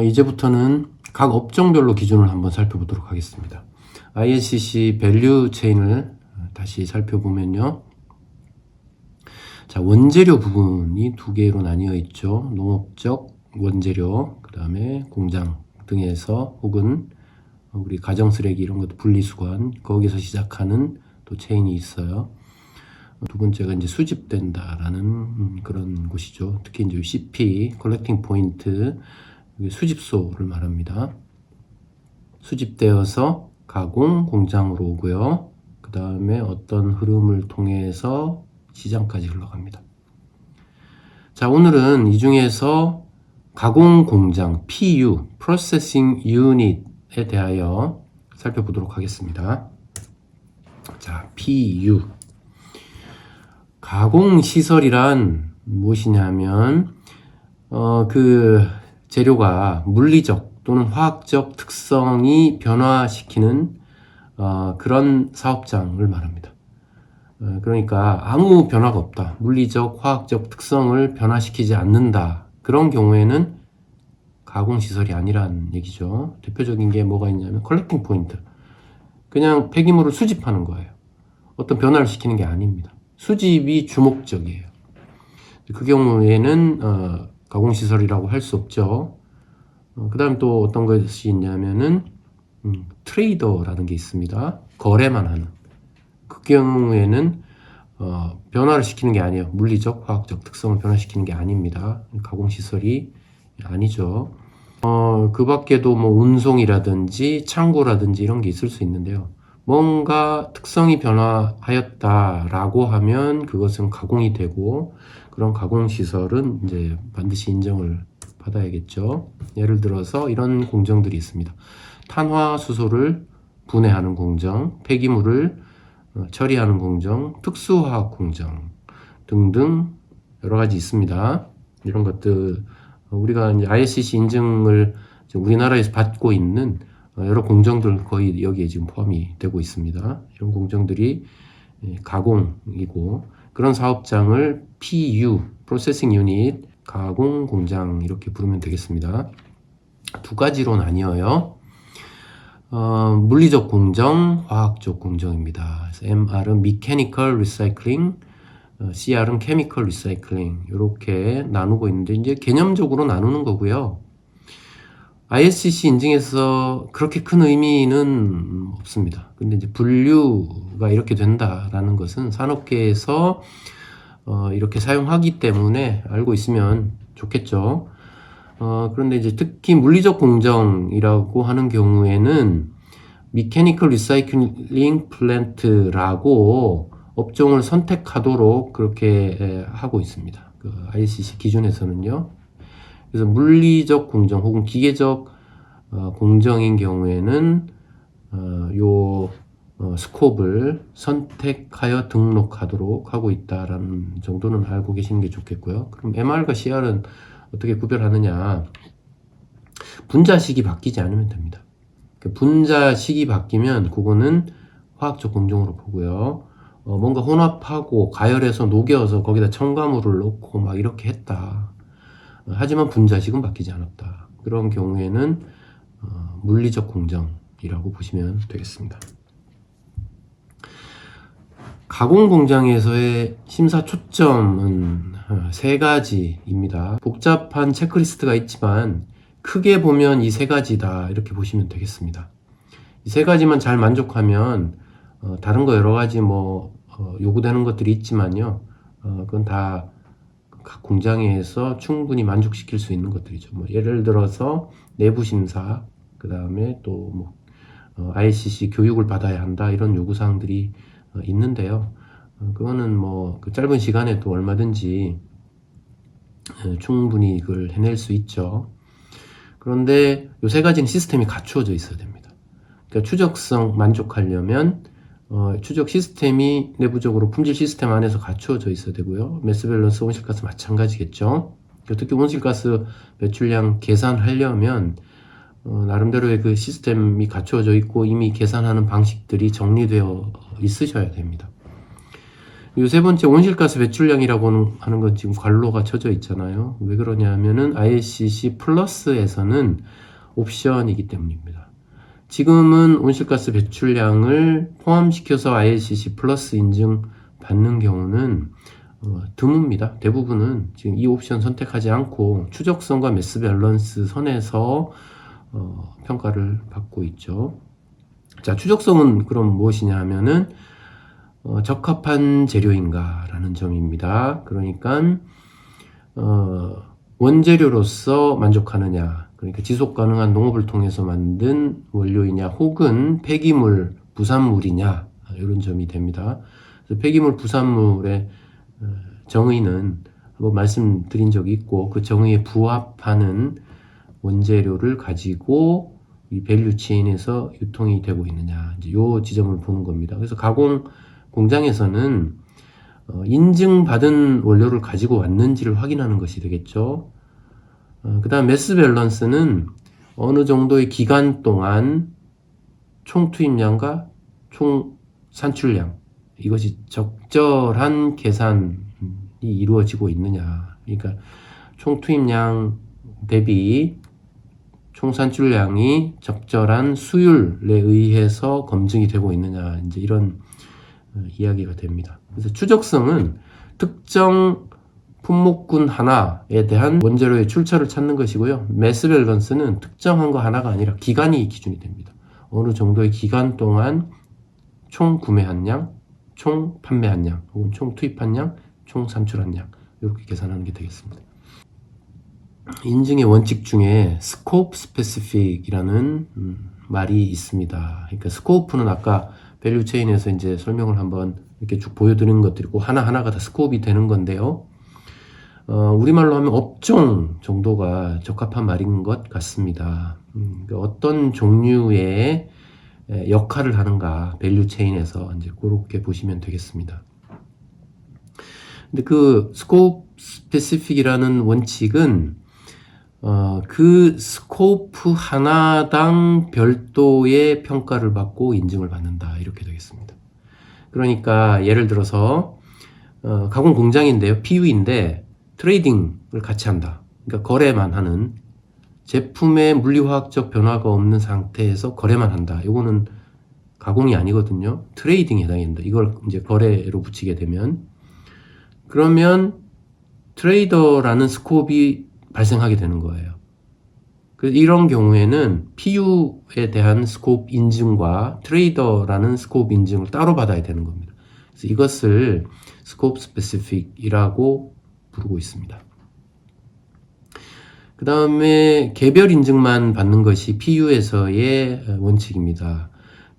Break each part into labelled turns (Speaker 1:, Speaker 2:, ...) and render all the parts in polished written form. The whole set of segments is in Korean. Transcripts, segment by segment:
Speaker 1: 이제부터는 각 업종별로 기준을 한번 살펴보도록 하겠습니다. ISCC 밸류 체인을 다시 살펴보면요. 자, 원재료 부분이 두 개로 나뉘어 있죠. 농업적 원재료, 그 다음에 공장 등에서 혹은 우리 가정쓰레기 이런 것도 분리수거한 거기서 시작하는 또 체인이 있어요. 두 번째가 이제 수집된다라는 그런 곳이죠. 특히 이제 CP, 컬렉팅 포인트, 수집소를 말합니다. 수집되어서 가공 공장으로 오고요. 그 다음에 어떤 흐름을 통해서 시장까지 흘러갑니다. 자, 오늘은 이 중에서 가공 공장 PU, Processing Unit에 대하여 살펴보도록 하겠습니다. 자, PU. 가공시설이란 무엇이냐면, 그 재료가 물리적 또는 화학적 특성이 변화시키는 그런 사업장을 말합니다. 그러니까 아무 변화가 없다. 물리적, 화학적 특성을 변화시키지 않는다. 그런 경우에는 가공시설이 아니란 얘기죠. 대표적인 게 뭐가 있냐면 컬렉팅 포인트. 그냥 폐기물을 수집하는 거예요. 어떤 변화를 시키는 게 아닙니다. 수집이 주목적이에요. 그 경우에는 가공시설이라고 할 수 없죠. 그 다음 또 어떤 것이 있냐면은 트레이더라는 게 있습니다. 거래만 하는. 그 경우에는 변화를 시키는 게 아니에요. 물리적, 화학적 특성을 변화시키는 게 아닙니다. 가공시설이 아니죠. 그 밖에도 뭐 운송이라든지 창고라든지 이런 게 있을 수 있는데요. 뭔가 특성이 변화하였다라고 하면 그것은 가공이 되고, 그런 가공시설은 이제 반드시 인정을 받아야겠죠. 예를 들어서 이런 공정들이 있습니다. 탄화수소를 분해하는 공정, 폐기물을 처리하는 공정, 특수화학 공정 등등 여러 가지 있습니다. 이런 것들 우리가 이제 ISCC 인증을 우리나라에서 받고 있는 여러 공정들 거의 여기에 지금 포함이 되고 있습니다. 이런 공정들이 가공이고, 그런 사업장을 PU, Processing Unit, 가공 공장 이렇게 부르면 되겠습니다. 두 가지로 나뉘어요. 물리적 공정, 화학적 공정입니다. 그래서 MR은 Mechanical Recycling, CR은 Chemical Recycling 이렇게 나누고 있는데, 이제 개념적으로 나누는 거고요. ISCC 인증에서 그렇게 큰 의미는 없습니다. 근데 이제 분류가 이렇게 된다라는 것은 산업계에서 이렇게 사용하기 때문에 알고 있으면 좋겠죠. 그런데 이제 특히 물리적 공정이라고 하는 경우에는 Mechanical Recycling Plant라고 업종을 선택하도록 그렇게 하고 있습니다. 그 ISCC 기준에서는요. 그래서 물리적 공정 혹은 기계적 공정인 경우에는 스콥을 선택하여 등록하도록 하고 있다라는 정도는 알고 계시는 게 좋겠고요. 그럼 MR과 CR은 어떻게 구별하느냐? 분자식이 바뀌지 않으면 됩니다. 분자식이 바뀌면 그거는 화학적 공정으로 보고요. 뭔가 혼합하고 가열해서 녹여서 거기다 첨가물을 넣고 막 이렇게 했다. 하지만 분자식은 바뀌지 않았다. 그런 경우에는 물리적 공정이라고 보시면 되겠습니다. 가공 공장에서의 심사 초점은 세 가지입니다. 복잡한 체크리스트가 있지만 크게 보면 이 세 가지다 이렇게 보시면 되겠습니다. 이 세 가지만 잘 만족하면 다른 거 여러 가지 요구되는 것들이 있지만요. 그건 다 각 공장에서 충분히 만족시킬 수 있는 것들이죠. 예를 들어서 내부 심사, 그 다음에 또 ISCC 교육을 받아야 한다 이런 요구 사항들이 있는데요. 그거는 그 짧은 시간에 또 얼마든지 충분히 그걸 해낼 수 있죠. 그런데 이 세 가지는 시스템이 갖추어져 있어야 됩니다. 그러니까 추적성 만족하려면 추적 시스템이 내부적으로 품질 시스템 안에서 갖추어져 있어야 되고요. 매스 밸런스, 온실가스 마찬가지겠죠. 특히 온실가스 배출량 계산하려면 나름대로의 그 시스템이 갖추어져 있고 이미 계산하는 방식들이 정리되어 있으셔야 됩니다. 요 세 번째 온실가스 배출량이라고 하는 건 지금 괄호가 쳐져 있잖아요. 왜 그러냐면은 ISCC 플러스에서는 옵션이기 때문입니다. 지금은 온실가스 배출량을 포함시켜서 ISCC 플러스 인증 받는 경우는 드뭅니다. 대부분은 지금 이 옵션 선택하지 않고 추적성과 매스 밸런스 선에서 평가를 받고 있죠. 자, 추적성은 그럼 무엇이냐 하면은 적합한 재료인가 라는 점입니다. 그러니까 원재료로서 만족하느냐, 그러니까 지속 가능한 농업을 통해서 만든 원료이냐 혹은 폐기물, 부산물이냐, 이런 점이 됩니다. 그래서 폐기물, 부산물의 정의는 한번 말씀드린 적이 있고, 그 정의에 부합하는 원재료를 가지고 이 밸류 체인에서 유통이 되고 있느냐, 이제 요 지점을 보는 겁니다. 그래서 가공 공장에서는 인증받은 원료를 가지고 왔는지를 확인하는 것이 되겠죠. 그 다음 매스 밸런스는 어느 정도의 기간 동안 총 투입량과 총 산출량, 이것이 적절한 계산이 이루어지고 있느냐. 그러니까 총 투입량 대비 총 산출량이 적절한 수율에 의해서 검증이 되고 있느냐, 이제 이런 이야기가 됩니다. 그래서 추적성은 특정 품목군 하나에 대한 원재료의 출처를 찾는 것이고요. 매스 밸런스는 특정한 거 하나가 아니라 기간이 기준이 됩니다. 어느 정도의 기간 동안 총 구매한 양, 총 판매한 양, 혹은 총 투입한 양, 총 산출한 양, 이렇게 계산하는 게 되겠습니다. 인증의 원칙 중에 스코프 스페시픽이라는 말이 있습니다. 그러니까 스코프는 아까 밸류 체인에서 이제 설명을 한번 이렇게 쭉 보여드리는 것들이고, 하나하나가 다 스코프이 되는 건데요. 우리말로 하면 업종 정도가 적합한 말인 것 같습니다. 그러니까 어떤 종류의 역할을 하는가, 밸류 체인에서 이제 그렇게 보시면 되겠습니다. 근데 그 스코프 스페시픽이라는 원칙은 그 스코프 하나당 별도의 평가를 받고 인증을 받는다, 이렇게 되겠습니다. 그러니까 예를 들어서 가공 공장인데요, PU인데 트레이딩을 같이 한다. 그러니까 거래만 하는, 제품의 물리화학적 변화가 없는 상태에서 거래만 한다. 이거는 가공이 아니거든요. 트레이딩에 해당이 된다. 이걸 이제 거래로 붙이게 되면, 그러면 트레이더라는 스코프이 발생하게 되는 거예요. 이런 경우에는 PU에 대한 스코프 인증과 트레이더라는 스코프 인증을 따로 받아야 되는 겁니다. 그래서 이것을 스코프 스페시픽이라고 부르고 있습니다. 그 다음에 개별 인증만 받는 것이 PU에서의 원칙입니다.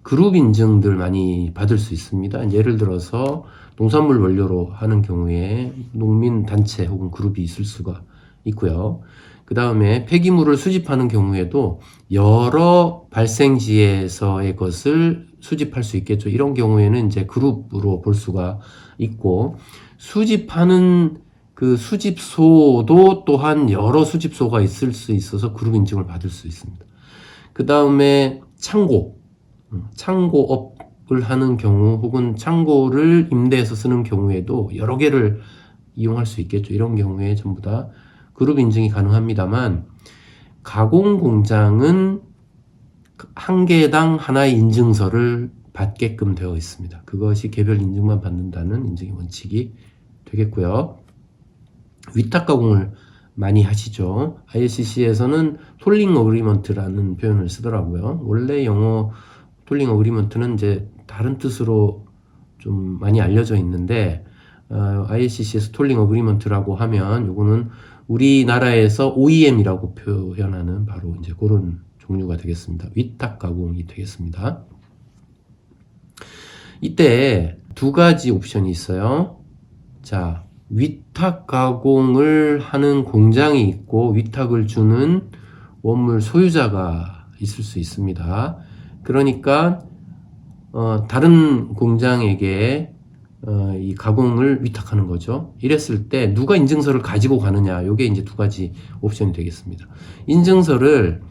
Speaker 1: 그룹 인증들 많이 받을 수 있습니다. 예를 들어서 농산물 원료로 하는 경우에 농민 단체 혹은 그룹이 있을 수가 있고요. 그 다음에 폐기물을 수집하는 경우에도 여러 발생지에서의 것을 수집할 수 있겠죠. 이런 경우에는 이제 그룹으로 볼 수가 있고, 수집하는 그 수집소도 또한 여러 수집소가 있을 수 있어서 그룹 인증을 받을 수 있습니다. 그 다음에 창고업을 하는 경우 혹은 창고를 임대해서 쓰는 경우에도 여러 개를 이용할 수 있겠죠. 이런 경우에 전부 다 그룹 인증이 가능합니다만, 가공 공장은 한 개당 하나의 인증서를 받게끔 되어 있습니다. 그것이 개별 인증만 받는다는 인증의 원칙이 되겠고요. 위탁 가공을 많이 하시죠. ISCC에서는 톨링 어그리먼트라는 표현을 쓰더라고요. 원래 영어 톨링 어그리먼트는 이제 다른 뜻으로 좀 많이 알려져 있는데, ISCC에서 톨링 어그리먼트라고 하면 요거는 우리나라에서 OEM이라고 표현하는 바로 이제 그런 종류가 되겠습니다. 위탁 가공이 되겠습니다. 이때 두 가지 옵션이 있어요. 자, 위탁 가공을 하는 공장이 있고 위탁을 주는 원물 소유자가 있을 수 있습니다. 그러니까 다른 공장에게 이 가공을 위탁하는 거죠. 이랬을 때 누가 인증서를 가지고 가느냐, 요게 이제 두 가지 옵션이 되겠습니다. 인증서를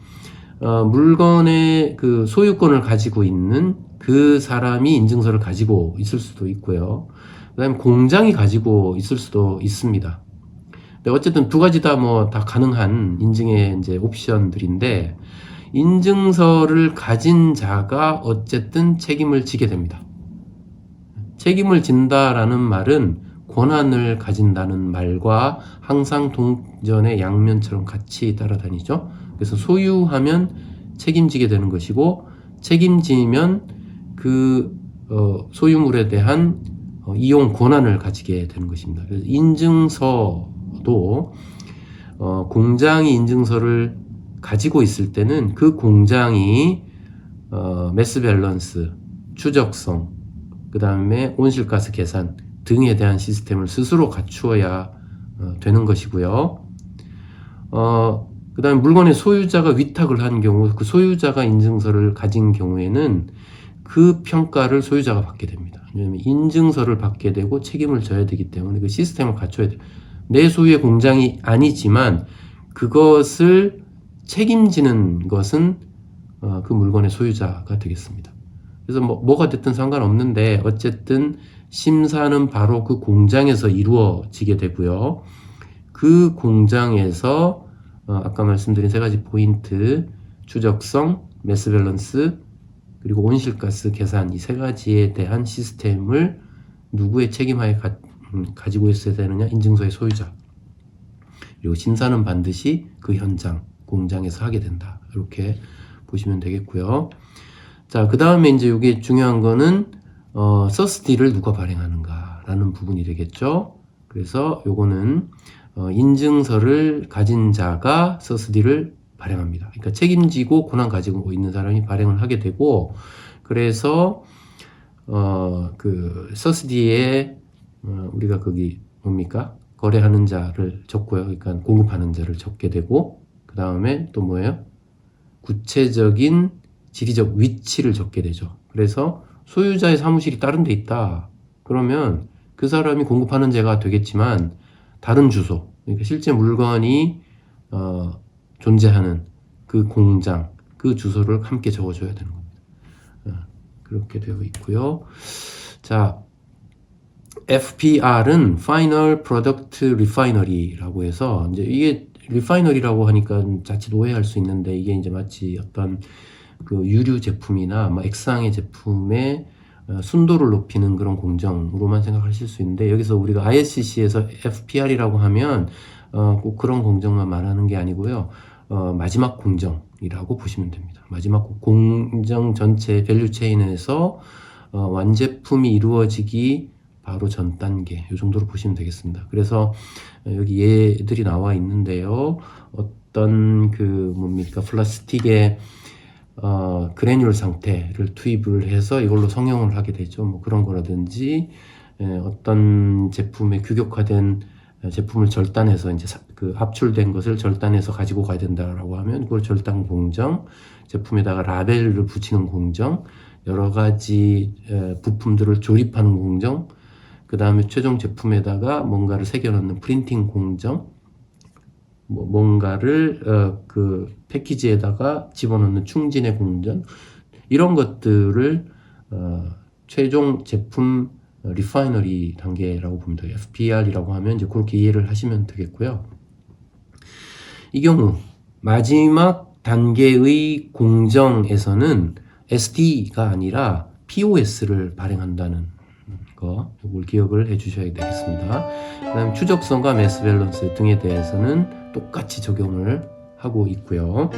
Speaker 1: 물건의 그 소유권을 가지고 있는 그 사람이 인증서를 가지고 있을 수도 있고요. 그다음에 공장이 가지고 있을 수도 있습니다. 근데 어쨌든 두 가지 다 뭐 다 가능한 인증의 이제 옵션들인데, 인증서를 가진 자가 어쨌든 책임을 지게 됩니다. 책임을 진다라는 말은 권한을 가진다는 말과 항상 동전의 양면처럼 같이 따라다니죠. 그래서 소유하면 책임지게 되는 것이고, 책임지면 그 소유물에 대한 이용 권한을 가지게 되는 것입니다. 그래서 인증서도 공장이 인증서를 가지고 있을 때는 그 공장이 매스 밸런스, 추적성, 그 다음에 온실가스 계산 등에 대한 시스템을 스스로 갖추어야 되는 것이고요. 그 다음에 물건의 소유자가 위탁을 한 경우, 그 소유자가 인증서를 가진 경우에는 그 평가를 소유자가 받게 됩니다. 왜냐하면 인증서를 받게 되고 책임을 져야 되기 때문에 그 시스템을 갖춰야 돼요. 내 소유의 공장이 아니지만 그것을 책임지는 것은 그 물건의 소유자가 되겠습니다. 그래서 뭐가 됐든 상관없는데 어쨌든 심사는 바로 그 공장에서 이루어지게 되고요. 그 공장에서 아까 말씀드린 세 가지 포인트, 추적성, 매스 밸런스, 그리고 온실가스 계산, 이 세 가지에 대한 시스템을 누구의 책임하에 가지고 있어야 되느냐? 인증서의 소유자. 그리고 심사는 반드시 그 현장, 공장에서 하게 된다. 이렇게 보시면 되겠고요. 자, 그 다음에 이제 이게 중요한 거는 서스디를 누가 발행하는가라는 부분이 되겠죠. 그래서 요거는 인증서를 가진 자가 서스디를 발행합니다. 그러니까 책임지고 권한 가지고 있는 사람이 발행을 하게 되고, 그래서 그 서스디에 우리가 거기 뭡니까? 거래하는 자를 적고요. 그러니까 공급하는 자를 적게 되고, 그 다음에 또 뭐예요? 구체적인 지리적 위치를 적게 되죠. 그래서 소유자의 사무실이 다른 데 있다. 그러면 그 사람이 공급하는 자가 되겠지만 다른 주소, 그러니까 실제 물건이 존재하는 그 공장, 그 주소를 함께 적어줘야 되는 겁니다. 그렇게 되어 있고요. 자, FPR은 Final Product Refinery라고 해서, 이제 이게 리파이너리라고 하니까 자칫 오해할 수 있는데, 이게 이제 마치 어떤 그 유류 제품이나 액상의 제품의 순도를 높이는 그런 공정으로만 생각하실 수 있는데, 여기서 우리가 ISCC에서 FPR이라고 하면 꼭 그런 공정만 말하는 게 아니고요. 마지막 공정이라고 보시면 됩니다. 마지막 공정 전체 밸류 체인에서 완제품이 이루어지기 바로 전 단계, 이 정도로 보시면 되겠습니다. 그래서 여기 예들이 나와 있는데요. 어떤 플라스틱의 그래뉴얼 상태를 투입을 해서 이걸로 성형을 하게 되죠. 뭐 그런 거라든지, 어떤 제품의 규격화된 제품을 절단해서 이제 그 압출된 것을 절단해서 가지고 가야 된다라고 하면 그걸 절단 공정, 제품에다가 라벨을 붙이는 공정, 여러 가지 부품들을 조립하는 공정, 그 다음에 최종 제품에다가 뭔가를 새겨넣는 프린팅 공정, 뭔가를 그 패키지에다가 집어넣는 충진의 공정, 이런 것들을 최종 제품 리파이너리 단계라고 보면 돼요. FPR이라고 하면 이제 그렇게 이해를 하시면 되겠고요. 이 경우 마지막 단계의 공정에서는 SD가 아니라 POS를 발행한다는 거, 이걸 기억을 해 주셔야 되겠습니다. 그 다음 추적성과 매스 밸런스 등에 대해서는 똑같이 적용을 하고 있고요.